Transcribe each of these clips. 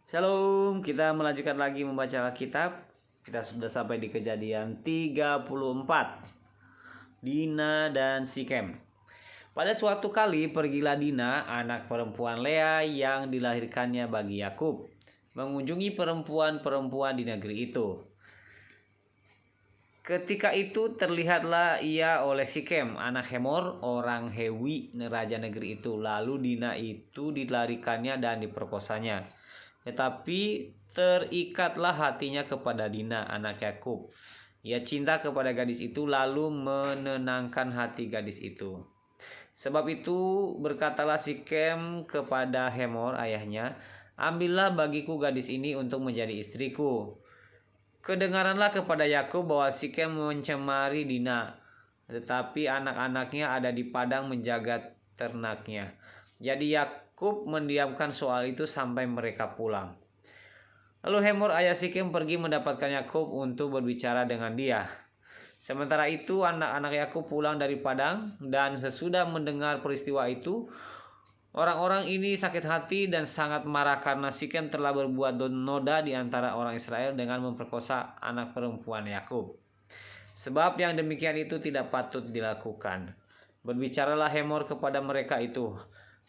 Shalom, kita melanjutkan lagi membaca Alkitab. Kita sudah sampai di Kejadian 34. Dina dan Sikem. Pada suatu kali pergilah Dina, anak perempuan Lea yang dilahirkannya bagi Yakub, mengunjungi perempuan-perempuan di negeri itu. Ketika itu terlihatlah ia oleh Sikem, anak Hemor, orang Hewi, raja negeri itu. Lalu Dina itu dilarikannya dan diperkosanya. Tetapi terikatlah hatinya kepada Dina, anak Yakub. Ia cinta kepada gadis itu lalu menenangkan hati gadis itu. Sebab itu berkatalah Sikem kepada Hemor ayahnya, "Ambillah bagiku gadis ini untuk menjadi istriku." Kedengaranlah kepada Yakub bahwa Sikem mencemari Dina, tetapi anak-anaknya ada di padang menjaga ternaknya. Jadi Yakub mendiamkan soal itu sampai mereka pulang. Lalu Hemor ayah Sikem pergi mendapatkan Yakub untuk berbicara dengan dia. Sementara itu anak-anak Yakub pulang dari padang, dan sesudah mendengar peristiwa itu, orang-orang ini sakit hati dan sangat marah karena Sikem telah berbuat noda di antara orang Israel dengan memperkosa anak perempuan Yakub. Sebab yang demikian itu tidak patut dilakukan. Berbicaralah Hemor kepada mereka itu,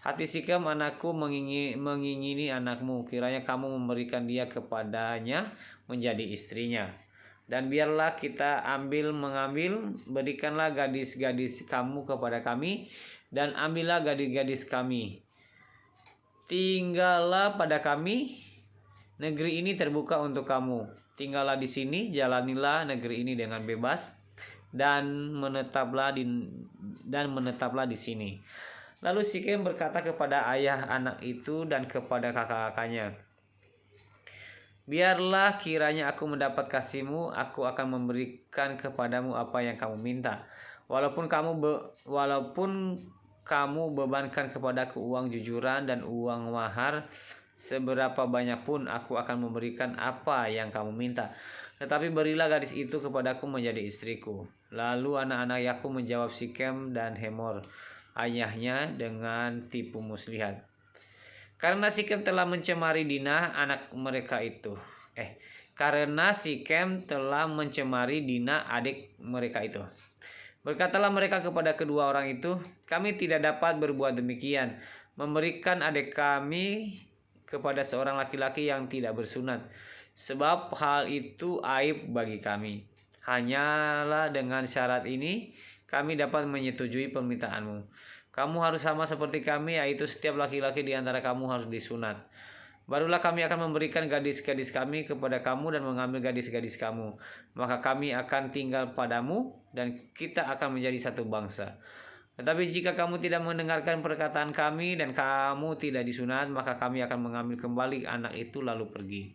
"Hati Sikem anakku mengingini anakmu, kiranya kamu memberikan dia kepadanya menjadi istrinya. Dan biarlah kita mengambil, berikanlah gadis-gadis kamu kepada kami, dan ambillah gadis-gadis kami. Tinggallah pada kami, negeri ini terbuka untuk kamu. Tinggallah di sini, jalanilah negeri ini dengan bebas, dan menetaplah di sini." Lalu Sikem berkata kepada ayah anak itu dan kepada kakak-kakaknya, "Biarlah kiranya aku mendapat kasihmu, aku akan memberikan kepadamu apa yang kamu minta. Walaupun kamu bebankan kepadaku uang jujuran dan uang mahar, seberapa banyak pun aku akan memberikan apa yang kamu minta. Tetapi berilah gadis itu kepadaku menjadi istriku." Lalu anak-anak Yakub menjawab Sikem dan Hemor ayahnya dengan tipu muslihat, karena Sikem telah mencemari Dina anak mereka itu. Karena Sikem telah mencemari Dina adik mereka itu. Berkatalah mereka kepada kedua orang itu, "Kami tidak dapat berbuat demikian, memberikan adik kami kepada seorang laki-laki yang tidak bersunat, sebab hal itu aib bagi kami. Hanyalah dengan syarat ini kami dapat menyetujui permintaanmu. Kamu harus sama seperti kami, yaitu setiap laki-laki di antara kamu harus disunat. Barulah kami akan memberikan gadis-gadis kami kepada kamu dan mengambil gadis-gadis kamu. Maka kami akan tinggal padamu dan kita akan menjadi satu bangsa. Tetapi jika kamu tidak mendengarkan perkataan kami dan kamu tidak disunat, maka kami akan mengambil kembali anak itu lalu pergi."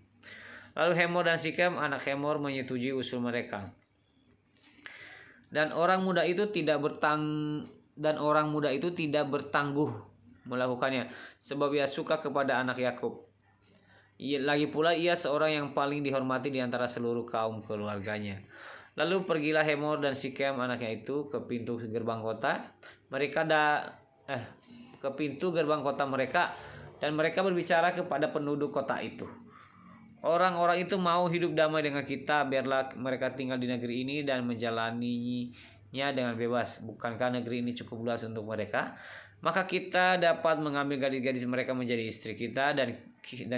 Lalu Hemor dan Sikem anak Hemor menyetujui usul mereka. Dan orang muda itu tidak bertangguh melakukannya, sebab ia suka kepada anak Yakub. Lagi pula ia seorang yang paling dihormati di antara seluruh kaum keluarganya. Lalu pergilah Hemor dan Sikem anaknya itu ke pintu gerbang kota. Ke pintu gerbang kota mereka, dan mereka berbicara kepada penduduk kota itu, "Orang-orang itu mau hidup damai dengan kita, biarlah mereka tinggal di negeri ini dan menjalaninya dengan bebas. Bukankah negeri ini cukup luas untuk mereka? Maka kita dapat mengambil gadis-gadis mereka menjadi istri kita, dan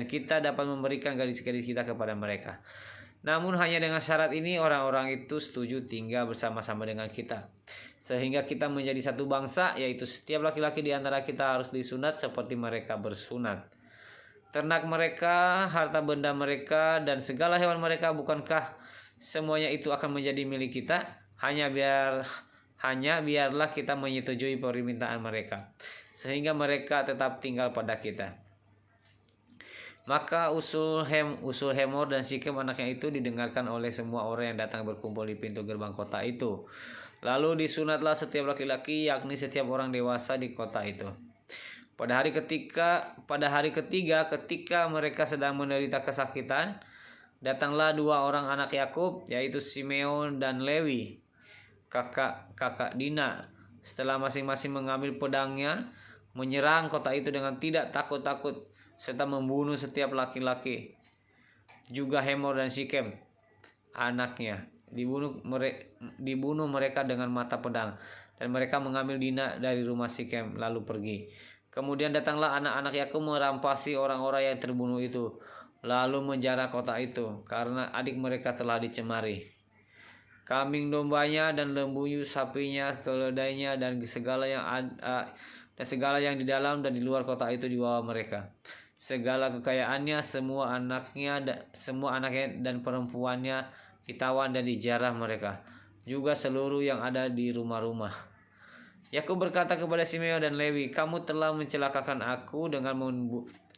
kita dapat memberikan gadis-gadis kita kepada mereka. Namun hanya dengan syarat ini orang-orang itu setuju tinggal bersama-sama dengan kita, sehingga kita menjadi satu bangsa, yaitu setiap laki-laki di antara kita harus disunat seperti mereka bersunat. Ternak mereka, harta benda mereka, dan segala hewan mereka, bukankah semuanya itu akan menjadi milik kita? Hanya biarlah kita menyetujui permintaan mereka, sehingga mereka tetap tinggal pada kita." Maka usul Hemor dan Sikem anaknya itu didengarkan oleh semua orang yang datang berkumpul di pintu gerbang kota itu. Lalu disunatlah setiap laki-laki, yakni setiap orang dewasa di kota itu. Pada hari ketiga ketika mereka sedang menderita kesakitan, datanglah dua orang anak Yakub, yaitu Simeon dan Lewi, kakak Dina. Setelah masing-masing mengambil pedangnya, menyerang kota itu dengan tidak takut-takut. serta membunuh setiap laki-laki. Juga Hemor dan Sikem anaknya dibunuh mereka dengan mata pedang, dan mereka mengambil Dina dari rumah Sikem lalu pergi. Kemudian datanglah anak-anak Yakub merampasi orang-orang yang terbunuh itu, lalu menjarah kota itu karena adik mereka telah dicemari. Kambing dombanya dan lembu sapinya, keledainya dan segala yang di dalam dan di luar kota itu dibawa mereka. Segala kekayaannya, semua anaknya dan perempuannya ditawan dan dijarah mereka, juga seluruh yang ada di rumah-rumah. Yakub berkata kepada Simeon dan Lewi, kamu telah mencelakakan aku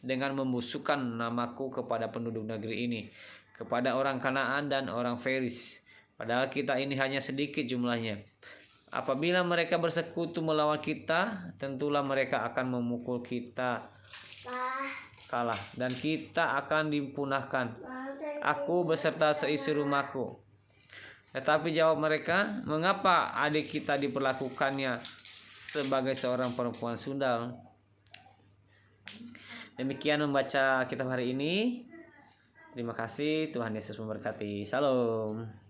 dengan membusukkan namaku kepada penduduk negeri ini, kepada orang Kanaan dan orang Feris, padahal kita ini hanya sedikit jumlahnya. Apabila mereka bersekutu melawan kita, tentulah mereka akan memukul kita kalah, dan kita akan dipunahkan, aku beserta seisi rumahku. Tetapi jawab mereka, mengapa adik kita diperlakukannya sebagai seorang perempuan sundal? Demikian membaca kitab hari ini. Terima kasih, Tuhan Yesus memberkati. Salam.